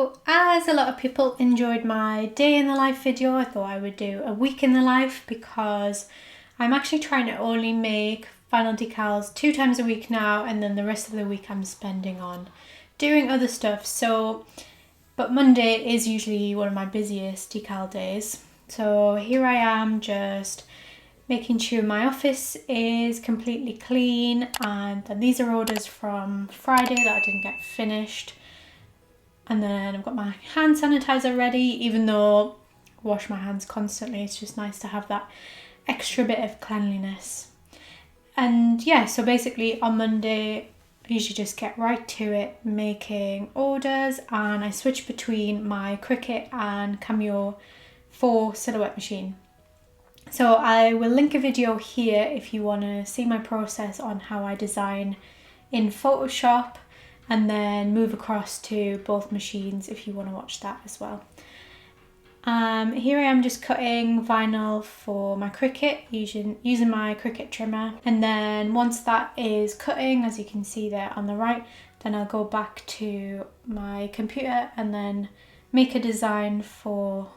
So as a lot of people enjoyed my day in the life video, I thought I would do a week in the life because I'm actually trying to only make vinyl decals 2 times a week now, and then the rest of the week I'm spending on doing other stuff. But Monday is usually one of my busiest decal days. So here I am just making sure my office is completely clean, and then these are orders from Friday that I didn't get finished. And then I've got my hand sanitizer ready, even though I wash my hands constantly. It's just nice to have that extra bit of cleanliness. And yeah, so basically on Monday, I usually just get right to it making orders, and I switch between my Cricut and Cameo 4 silhouette machine. So I will link a video here if you want to see my process on how I design in Photoshop, and then move across to both machines if you want to watch that as well. Here I am just cutting vinyl for my Cricut using my Cricut trimmer, and then once that is cutting, as you can see there on the right, then I'll go back to my computer and then make a design for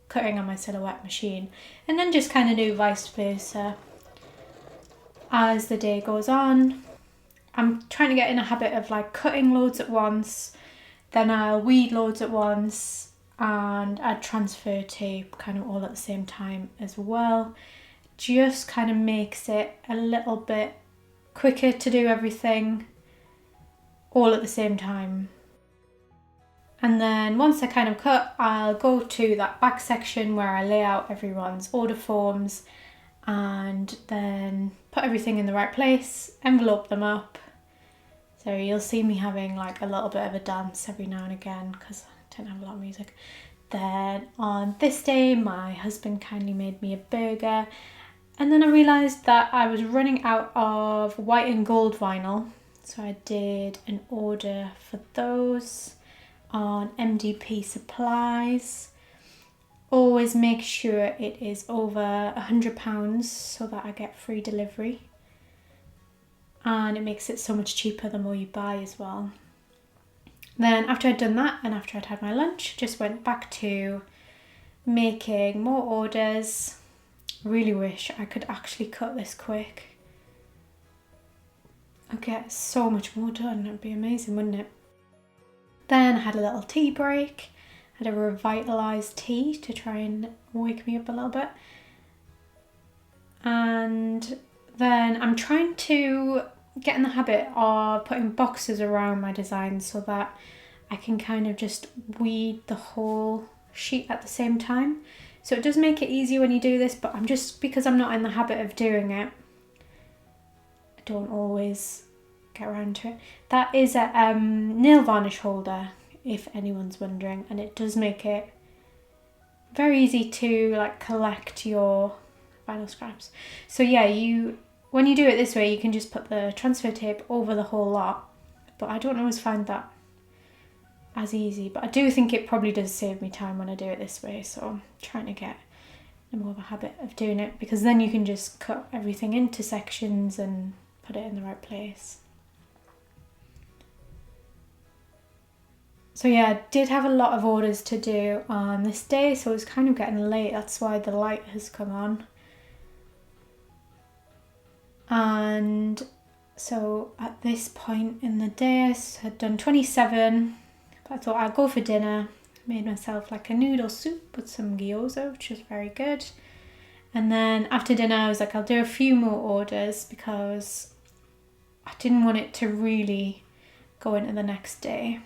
cutting on my silhouette machine, and then just kind of do vice versa as the day goes on. I'm trying to get in a habit of like cutting loads at once, then I'll weed loads at once, and add transfer tape kind of all at the same time as well. Just kind of makes it a little bit quicker to do everything all at the same time. And then once I kind of cut, I'll go to that back section where I lay out everyone's order forms, and then put everything in the right place, envelope them up. So you'll see me having like a little bit of a dance every now and again because I don't have a lot of music. Then on this day, my husband kindly made me a burger, and then I realised that I was running out of white and gold vinyl, so I did an order for those on MDP Supplies. Always make sure it is over £100 so that I get free delivery, and it makes it so much cheaper the more you buy as well. Then after I'd done that, and after I'd had my lunch, just went back to making more orders. Really wish I could actually cut this quick. I'd get so much more done. It'd be amazing, wouldn't it? Then I had a little tea break. Had a revitalised tea to try and wake me up a little bit. And then I'm trying to get in the habit of putting boxes around my designs so that I can kind of just weed the whole sheet at the same time. So it does make it easier when you do this, but because I'm not in the habit of doing it, I don't always get around to it. That is a nail varnish holder, if anyone's wondering, and it does make it very easy to like collect your vinyl scraps. So yeah, when you do it this way, you can just put the transfer tape over the whole lot, but I don't always find that as easy. But I do think it probably does save me time when I do it this way, so I'm trying to get more of a habit of doing it, because then you can just cut everything into sections and put it in the right place. So yeah, I did have a lot of orders to do on this day, so it's kind of getting late. That's why the light has come on. And so at this point in the day, I had done 27, but I thought I'd go for dinner. Made myself like a noodle soup with some gyoza, which was very good. And then after dinner, I was like, I'll do a few more orders because I didn't want it to really go into the next day.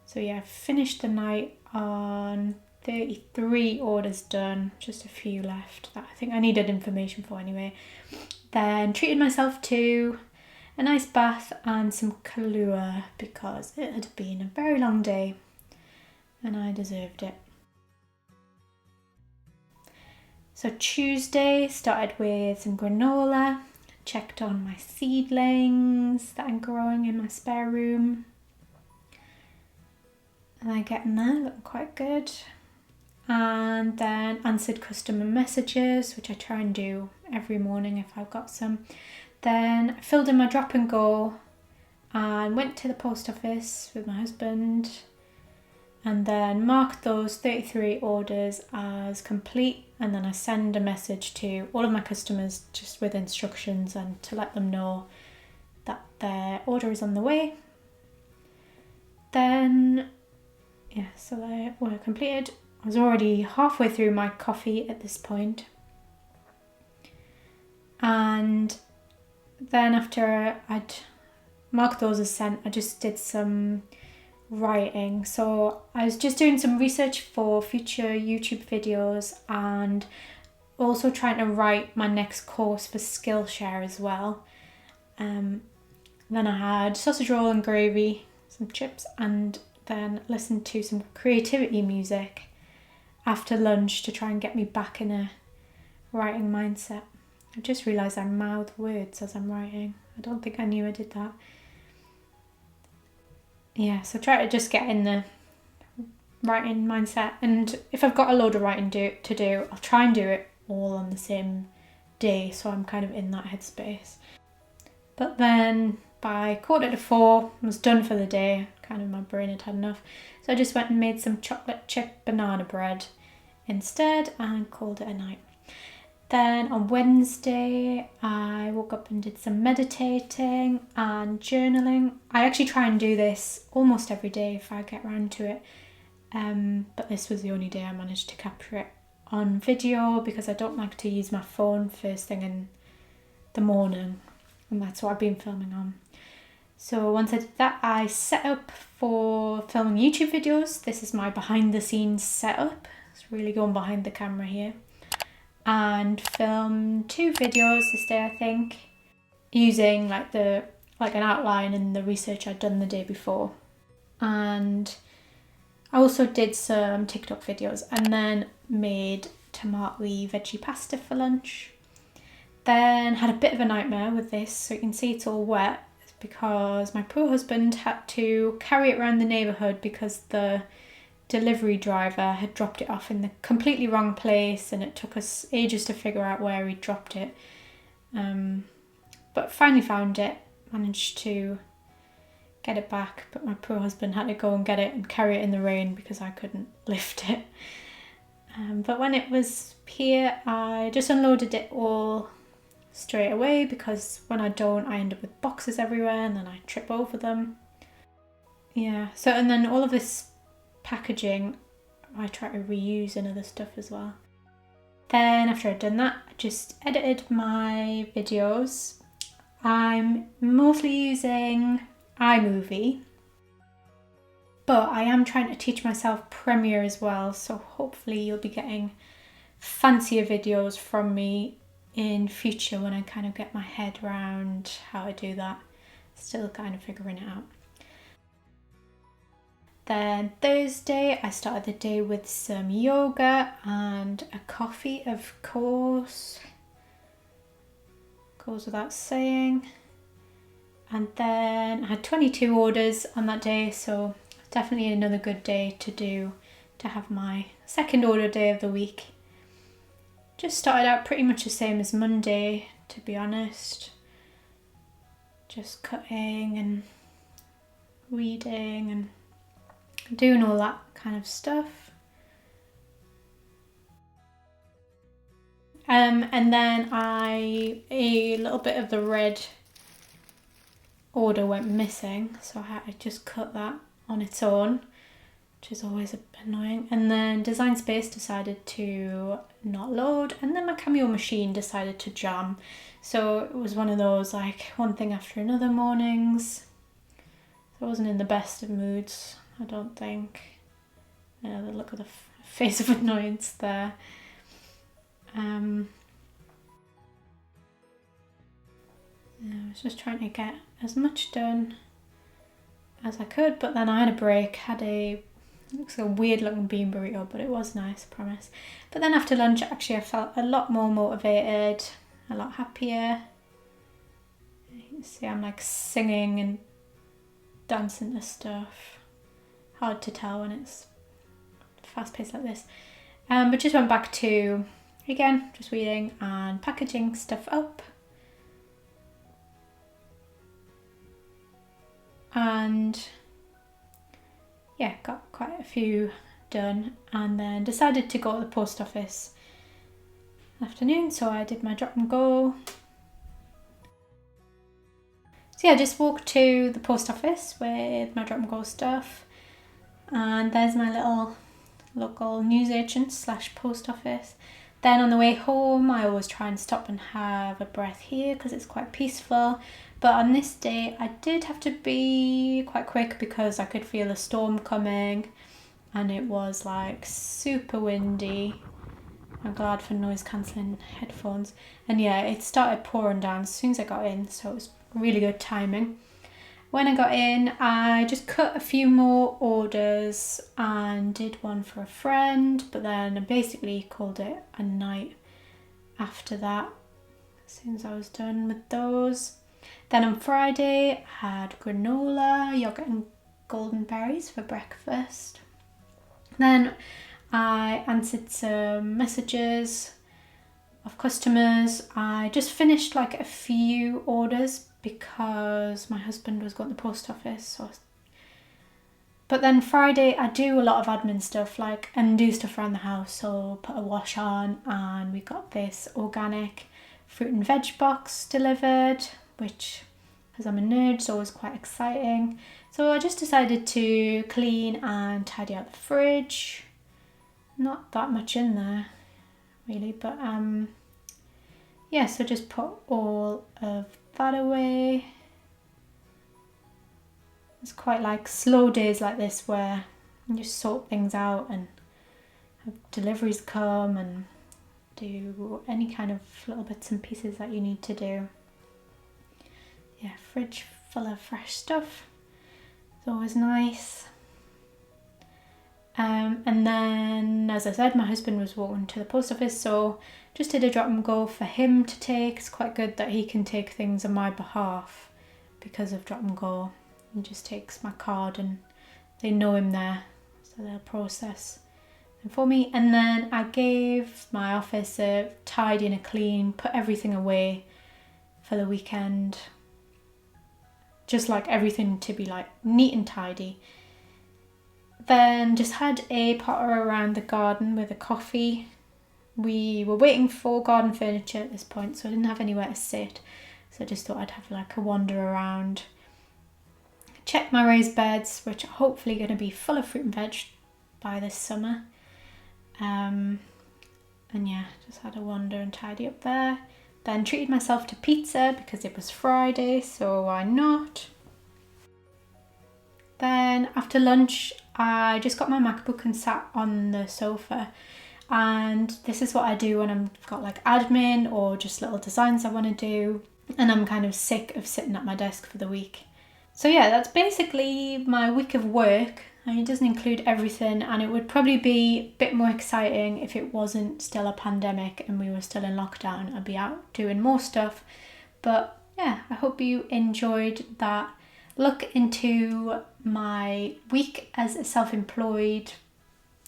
So yeah, I finished the night on 33 orders done, just a few left that I think I needed information for anyway. Then treated myself to a nice bath and some Kahlua because it had been a very long day and I deserved it. So Tuesday started with some granola, checked on my seedlings that I'm growing in my spare room. And they're getting there, looking quite good. And then answered customer messages, which I try and do every morning if I've got some. Then I filled in my drop and go and went to the post office with my husband and then mark those 33 orders as complete, and then I send a message to all of my customers just with instructions and to let them know that their order is on the way. Then, yeah, so they were completed. I was already halfway through my coffee at this point. And then after I'd marked those as sent, I just did some writing. So I was just doing some research for future YouTube videos and also trying to write my next course for Skillshare as well. Then I had sausage roll and gravy, some chips, and then listened to some creativity music after lunch to try and get me back in a writing mindset. I just realised I mouth words as I'm writing. I don't think I knew I did that. Yeah, so try to just get in the writing mindset, and if I've got a load of writing to do, I'll try and do it all on the same day, so I'm kind of in that headspace. But then by 3:45 I was done for the day. Kind of my brain had had enough, so I just went and made some chocolate chip banana bread instead and called it a night. Then on Wednesday, I woke up and did some meditating and journaling. I actually try and do this almost every day if I get around to it. But this was the only day I managed to capture it on video because I don't like to use my phone first thing in the morning. And that's what I've been filming on. So once I did that, I set up for filming YouTube videos. This is my behind the scenes setup. It's really going behind the camera here. And filmed 2 videos this day, I think, using like an outline and the research I'd done the day before. And I also did some TikTok videos and then made tomato veggie pasta for lunch. Then had a bit of a nightmare with this, so you can see it's all wet. It's because my poor husband had to carry it around the neighbourhood because the delivery driver had dropped it off in the completely wrong place, and it took us ages to figure out where he dropped it. But finally found it, managed to get it back, but my poor husband had to go and get it and carry it in the rain because I couldn't lift it. But when it was here, I just unloaded it all straight away because when I don't, I end up with boxes everywhere and then I trip over them. Yeah, so and then all of this packaging I try to reuse in other stuff as well. Then after I'd done that, I just edited my videos. I'm mostly using iMovie, but I am trying to teach myself Premiere as well, so hopefully you'll be getting fancier videos from me in future when I kind of get my head around how I do that. Still kind of figuring it out. Then Thursday, I started the day with some yoga and a coffee, of course. Goes without saying. And then I had 22 orders on that day, so definitely another good day to have my second order day of the week. Just started out pretty much the same as Monday, to be honest. Just cutting and reading and doing all that kind of stuff. And then a little bit of the red order went missing, so I had to just cut that on its own, which is always a bit annoying. And then Design Space decided to not load, and then my Cameo machine decided to jam. So it was one of those like one thing after another mornings. So I wasn't in the best of moods, I don't think. Yeah, the look of the face of annoyance there. I was just trying to get as much done as I could, but then I had a break, it looks like a weird looking bean burrito, but it was nice, I promise. But then after lunch, actually I felt a lot more motivated, a lot happier. You can see I'm like singing and dancing to stuff. Hard to tell when it's fast paced like this. But just went back to, again, just reading and packaging stuff up. And yeah, got quite a few done, and then decided to go to the post office afternoon, so I did my drop and go. So yeah, I just walked to the post office with my drop and go stuff, and there's my little local newsagent / post office. Then on the way home, I always try and stop and have a breath here because it's quite peaceful. But on this day, I did have to be quite quick because I could feel a storm coming, and it was like super windy. I'm glad for noise cancelling headphones. And yeah, it started pouring down as soon as I got in, so it was really good timing. When I got in, I just cut a few more orders and did one for a friend, but then I basically called it a night after that, as soon as I was done with those. Then on Friday, I had granola, yogurt and golden berries for breakfast. Then I answered some messages of customers. I just finished like a few orders because my husband was going to the post office. But then Friday I do a lot of admin stuff, like, and do stuff around the house. So put a wash on, and we got this organic fruit and veg box delivered, which, as I'm a nerd, is always quite exciting. So I just decided to clean and tidy out the fridge. Not that much in there really, but yeah, so just put all of that away. It's quite like slow days like this where you just sort things out and have deliveries come and do any kind of little bits and pieces that you need to do. Yeah, fridge full of fresh stuff. It's always nice. And then, as I said, my husband was walking to the post office, so just did a drop and go for him to take. It's quite good that he can take things on my behalf because of drop and go. He just takes my card and they know him there, so they'll process them for me. And then I gave my office a tidy and a clean, put everything away for the weekend. Just like everything to be like neat and tidy. Then just had a potter around the garden with a coffee. We were waiting for garden furniture at this point, so I didn't have anywhere to sit. So I just thought I'd have like a wander around. Check my raised beds, which are hopefully going to be full of fruit and veg by this summer. And yeah, just had a wander and tidy up there. Then treated myself to pizza because it was Friday, so why not? Then after lunch, I just got my MacBook and sat on the sofa. And this is what I do when I've got like admin or just little designs I want to do, and I'm kind of sick of sitting at my desk for the week. So yeah, that's basically my week of work. I mean, it doesn't include everything, and it would probably be a bit more exciting if it wasn't still a pandemic and we were still in lockdown. I'd be out doing more stuff. But yeah, I hope you enjoyed that look into my week as a self-employed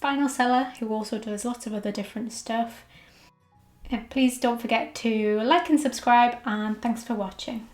vinyl seller who also does lots of other different stuff. Yeah, please don't forget to like and subscribe, and thanks for watching.